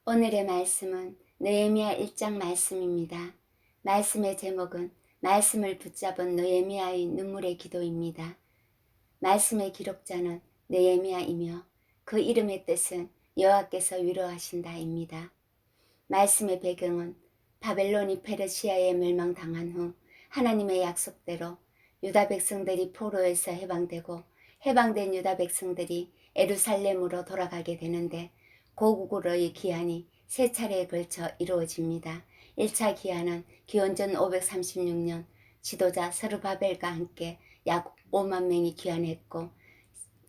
오늘의 말씀은 느헤미야 1장 말씀입니다. 말씀의 제목은 말씀을 붙잡은 느헤미야의 눈물의 기도입니다. 말씀의 기록자는 느헤미야이며 그 이름의 뜻은 여호와께서 위로하신다입니다. 말씀의 배경은 바벨론이 페르시아에 멸망당한 후 하나님의 약속대로 유다 백성들이 포로에서 해방되고 해방된 유다 백성들이 예루살렘으로 돌아가게 되는데 고국으로의 기한이 세 차례에 걸쳐 이루어집니다. 1차 기한은 기원전 536년 지도자 스룹바벨과 함께 약 5만 명이 귀환했고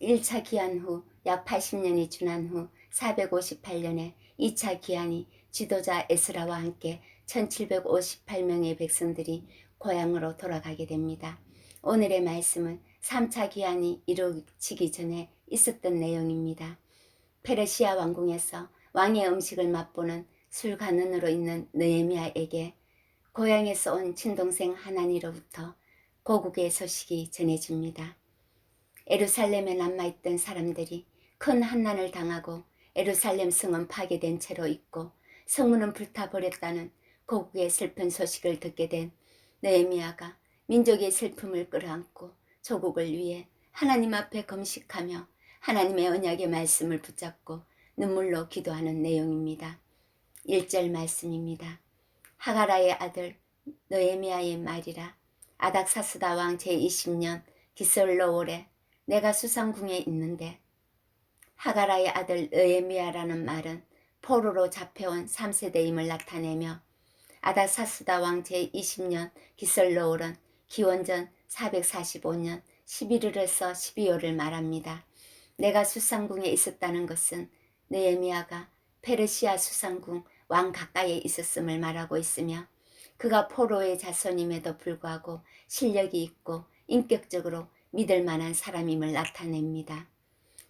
1차 기한 후 약 80년이 지난 후 458년에 2차 기한이 지도자 에스라와 함께 1758명의 백성들이 고향으로 돌아가게 됩니다. 오늘의 말씀은 3차 기한이 이루어지기 전에 있었던 내용입니다. 페르시아 왕궁에서 왕의 음식을 맛보는 술관원으로 있는 느헤미야에게 고향에서 온 친동생 하나니로부터 고국의 소식이 전해집니다. 예루살렘에 남아있던 사람들이 큰 환난을 당하고 예루살렘 성은 파괴된 채로 있고 성문은 불타버렸다는 고국의 슬픈 소식을 듣게 된 느헤미야가 민족의 슬픔을 끌어안고 조국을 위해 하나님 앞에 금식하며 하나님의 언약의 말씀을 붙잡고 눈물로 기도하는 내용입니다. 1절 말씀입니다. 하가라의 아들 느헤미야의 말이라. 아닥사스다 왕 제20년 기슬로올에 내가 수상궁에 있는데. 하가라의 아들 느헤미야라는 말은 포로로 잡혀온 3세대임을 나타내며 아닥사스다 왕 제20년 기슬로올은 기원전 445년 11월에서 12월을 말합니다. 내가 수상궁에 있었다는 것은 느헤미야가 페르시아 수상궁 왕 가까이에 있었음을 말하고 있으며 그가 포로의 자손임에도 불구하고 실력이 있고 인격적으로 믿을 만한 사람임을 나타냅니다.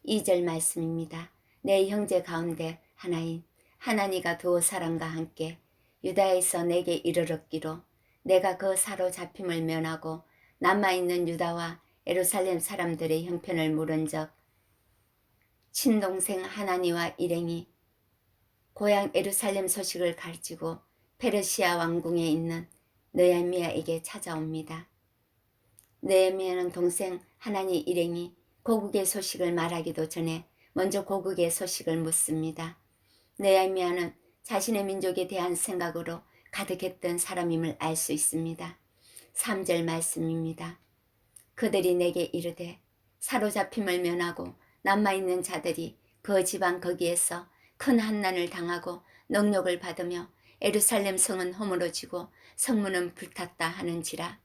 2절 말씀입니다. 내 형제 가운데 하나인 하나니가 두 사람과 함께 유다에서 내게 이르렀기로 내가 그 사로잡힘을 면하고 남아있는 유다와 예루살렘 사람들의 형편을 물은 적 친동생 하나니와 일행이 고향 예루살렘 소식을 가르치고 페르시아 왕궁에 있는 느헤미야에게 찾아옵니다. 느헤미야는 동생 하나니 일행이 고국의 소식을 말하기도 전에 먼저 고국의 소식을 묻습니다. 느헤미야는 자신의 민족에 대한 생각으로 가득했던 사람임을 알 수 있습니다. 3절 말씀입니다. 그들이 내게 이르되 사로잡힘을 면하고 남아있는 자들이 그 지방 거기에서 큰 환난을 당하고 능욕을 받으며 예루살렘 성은 허물어지고 성문은 불탔다 하는지라.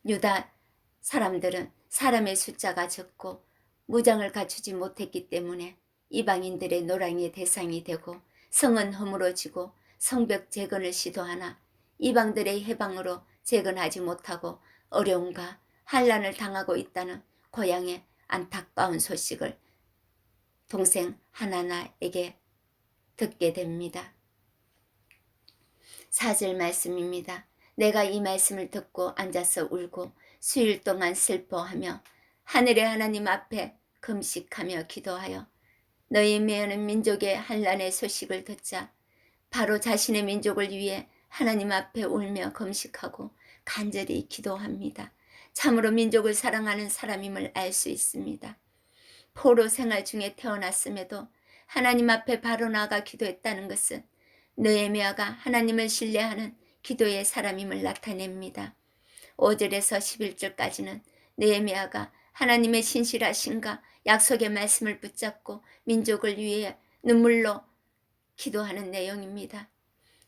유다 사람들은 사람의 숫자가 적고 무장을 갖추지 못했기 때문에 이방인들의 노랑의 대상이 되고 성은 허물어지고 성벽 재건을 시도하나 이방들의 해방으로 재건하지 못하고 어려움과 환난을 당하고 있다는 고향의 안타까운 소식을 동생 하나나에게 듣게 됩니다. 4절 말씀입니다. 내가 이 말씀을 듣고 앉아서 울고 수일 동안 슬퍼하며 하늘의 하나님 앞에 금식하며 기도하여 느헤미야는 민족의 환난의 소식을 듣자 바로 자신의 민족을 위해 하나님 앞에 울며 금식하고 간절히 기도합니다. 참으로 민족을 사랑하는 사람임을 알 수 있습니다. 포로 생활 중에 태어났음에도 하나님 앞에 바로 나아가 기도했다는 것은 느헤미야가 하나님을 신뢰하는 기도의 사람임을 나타냅니다. 5절에서 11절까지는 느헤미야가 하나님의 신실하심과 약속의 말씀을 붙잡고 민족을 위해 눈물로 기도하는 내용입니다.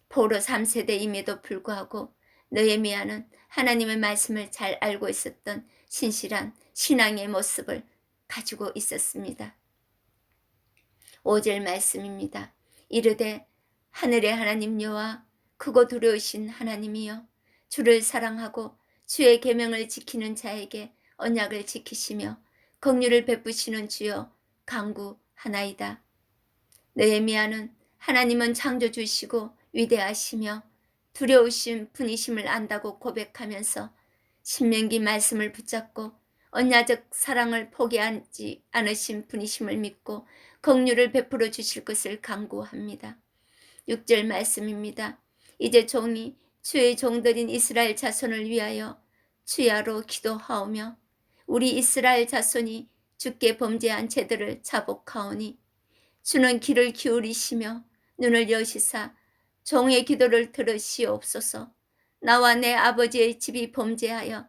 포로 3세대임에도 불구하고 느헤미야는 하나님의 말씀을 잘 알고 있었던 신실한 신앙의 모습을 가지고 있었습니다. 5절 말씀입니다. 이르되 하늘의 하나님 여호와 크고 두려우신 하나님이여 주를 사랑하고 주의 계명을 지키는 자에게 언약을 지키시며 긍휼을 베푸시는 주여 간구하나이다. 느헤미야는 하나님은 창조주시고 위대하시며 두려우신 분이심을 안다고 고백하면서 신명기 말씀을 붙잡고 언약적 사랑을 포기하지 않으신 분이심을 믿고 긍휼을 베풀어 주실 것을 간구합니다. 6절 말씀입니다. 이제 종이 주의 종들인 이스라엘 자손을 위하여 주야로 기도하오며 우리 이스라엘 자손이 주께 범죄한 죄들을 자복하오니 주는 귀를 기울이시며 눈을 여시사 종의 기도를 들으시옵소서. 나와 내 아버지의 집이 범죄하여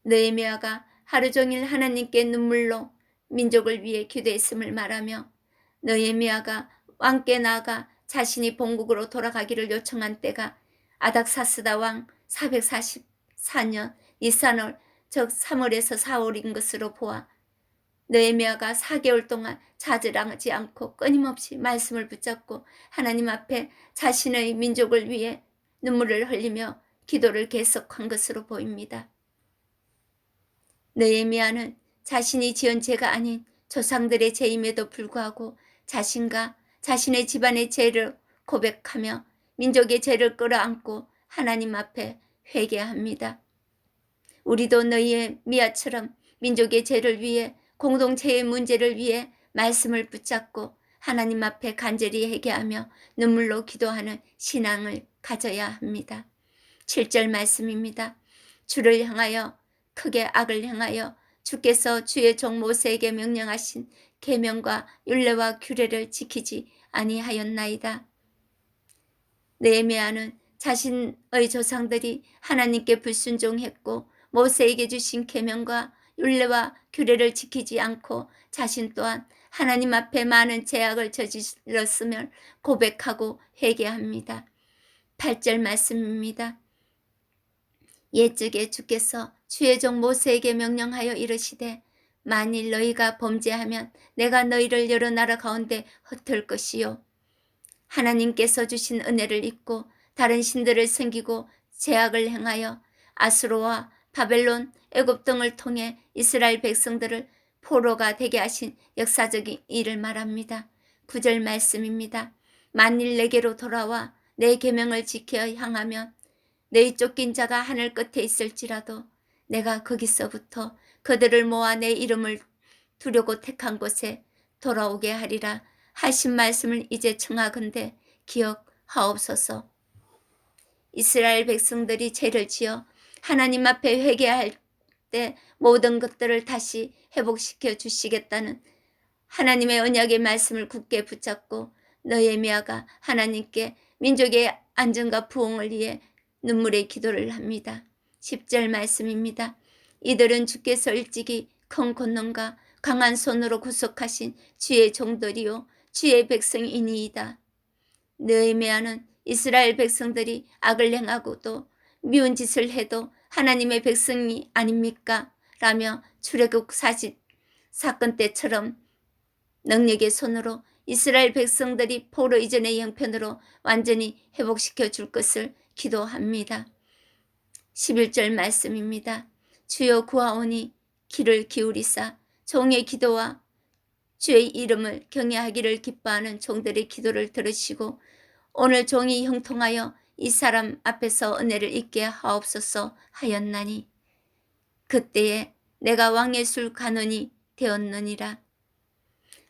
느헤미야가 하루 종일 하나님께 눈물로 민족을 위해 기도했음을 말하며 느헤미야가 왕께 나아가 자신이 본국으로 돌아가기를 요청한 때가 아닥사스다 왕 444년 니산월 즉 3월에서 4월인 것으로 보아 느헤미야가 4개월 동안 좌절하지 않고 끊임없이 말씀을 붙잡고 하나님 앞에 자신의 민족을 위해 눈물을 흘리며 기도를 계속한 것으로 보입니다. 느헤미야는 자신이 지은 죄가 아닌 조상들의 죄임에도 불구하고 자신과 자신의 집안의 죄를 고백하며 민족의 죄를 끌어안고 하나님 앞에 회개합니다. 우리도 느헤미야처럼 민족의 죄를 위해 공동체의 문제를 위해 말씀을 붙잡고 하나님 앞에 간절히 회개하며 눈물로 기도하는 신앙을 가져야 합니다. 7절 말씀입니다. 주를 향하여 크게 악을 행하여 주께서 주의 종 모세에게 명령하신 계명과 율례와 규례를 지키지 아니하였나이다. 느헤미야는 자신의 조상들이 하나님께 불순종했고 모세에게 주신 계명과 율례와 규례를 지키지 않고 자신 또한 하나님 앞에 많은 죄악을 저질렀음을 고백하고 회개합니다. 8절 말씀입니다. 옛적에 주께서 주의 종 모세에게 명령하여 이르시되 만일 너희가 범죄하면 내가 너희를 여러 나라 가운데 흩을 것이요 하나님께서 주신 은혜를 잊고 다른 신들을 섬기고 죄악을 행하여 아수르와 바벨론, 애굽 등을 통해 이스라엘 백성들을 포로가 되게 하신 역사적인 일을 말합니다. 9절 말씀입니다. 만일 내게로 돌아와 내 계명을 지켜 향하면 너희 쫓긴 자가 하늘 끝에 있을지라도 내가 거기서부터 그들을 모아 내 이름을 두려고 택한 곳에 돌아오게 하리라 하신 말씀을 이제 청하건대 기억하옵소서. 이스라엘 백성들이 죄를 지어 하나님 앞에 회개할 때 모든 것들을 다시 회복시켜 주시겠다는 하나님의 언약의 말씀을 굳게 붙잡고 느헤미야가 하나님께 민족의 안전과 부흥을 위해 눈물의 기도를 합니다. 10절 말씀입니다. 이들은 주께서 일찍이 큰 권능과 강한 손으로 구속하신 주의 종들이요 주의 백성이니이다. 느헤미야는 이스라엘 백성들이 악을 행하고도 미운 짓을 해도 하나님의 백성이 아닙니까? 라며 출애굽 40 사건 때처럼 능력의 손으로 이스라엘 백성들이 포로 이전의 형편으로 완전히 회복시켜 줄 것을 기도합니다. 11절 말씀입니다. 주여 구하오니 귀를 기울이사 종의 기도와 주의 이름을 경외하기를 기뻐하는 종들의 기도를 들으시고 오늘 종이 형통하여 이 사람 앞에서 은혜를 잊게 하옵소서 하였나니 그때에 내가 왕의 술 간원이 되었느니라.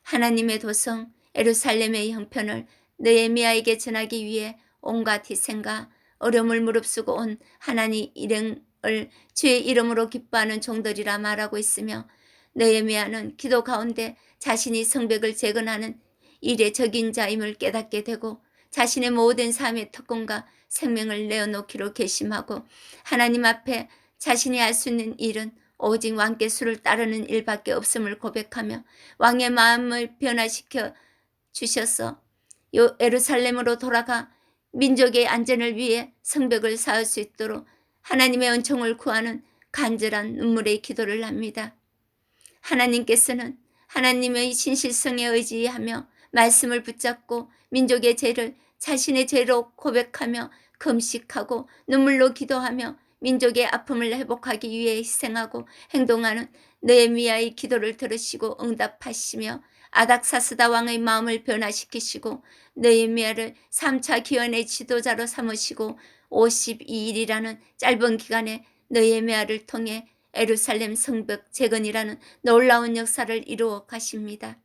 하나님의 도성 예루살렘의 형편을 느헤미야에게 전하기 위해 온갖 희생과 어려움을 무릅쓰고 온 하나님 일행을 주의 이름으로 기뻐하는 종들이라 말하고 있으며 느헤미야는 기도 가운데 자신이 성벽을 재건하는 일의 적임자임을 깨닫게 되고 자신의 모든 삶의 특권과 생명을 내어놓기로 결심하고 하나님 앞에 자신이 할 수 있는 일은 오직 왕께 수를 따르는 일밖에 없음을 고백하며 왕의 마음을 변화시켜 주셔서 예루살렘으로 돌아가 민족의 안전을 위해 성벽을 쌓을 수 있도록 하나님의 은총을 구하는 간절한 눈물의 기도를 합니다. 하나님께서는 하나님의 신실성에 의지하며 말씀을 붙잡고 민족의 죄를 자신의 죄로 고백하며 금식하고 눈물로 기도하며 민족의 아픔을 회복하기 위해 희생하고 행동하는 느헤미야의 기도를 들으시고 응답하시며 아닥사스다 왕의 마음을 변화시키시고 느헤미야를 3차 기원의 지도자로 삼으시고 52일이라는 짧은 기간에 느헤미야를 통해 예루살렘 성벽 재건이라는 놀라운 역사를 이루어 가십니다.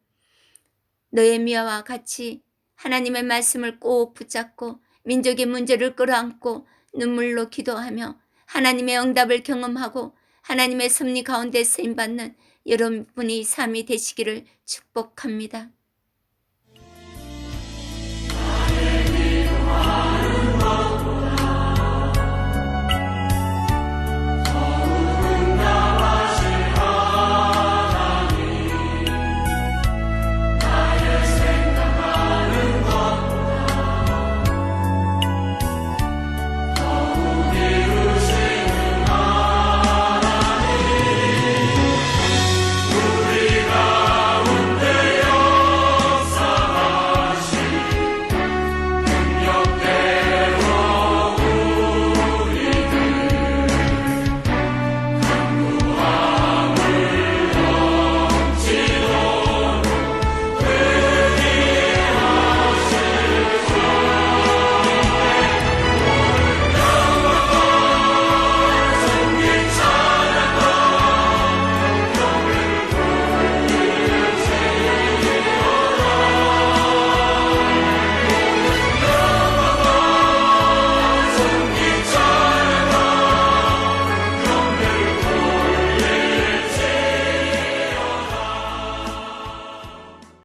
느헤미야와 같이 하나님의 말씀을 꼭 붙잡고 민족의 문제를 끌어안고 눈물로 기도하며 하나님의 응답을 경험하고 하나님의 섭리 가운데 쓰임받는 여러분이 삶이 되시기를 축복합니다.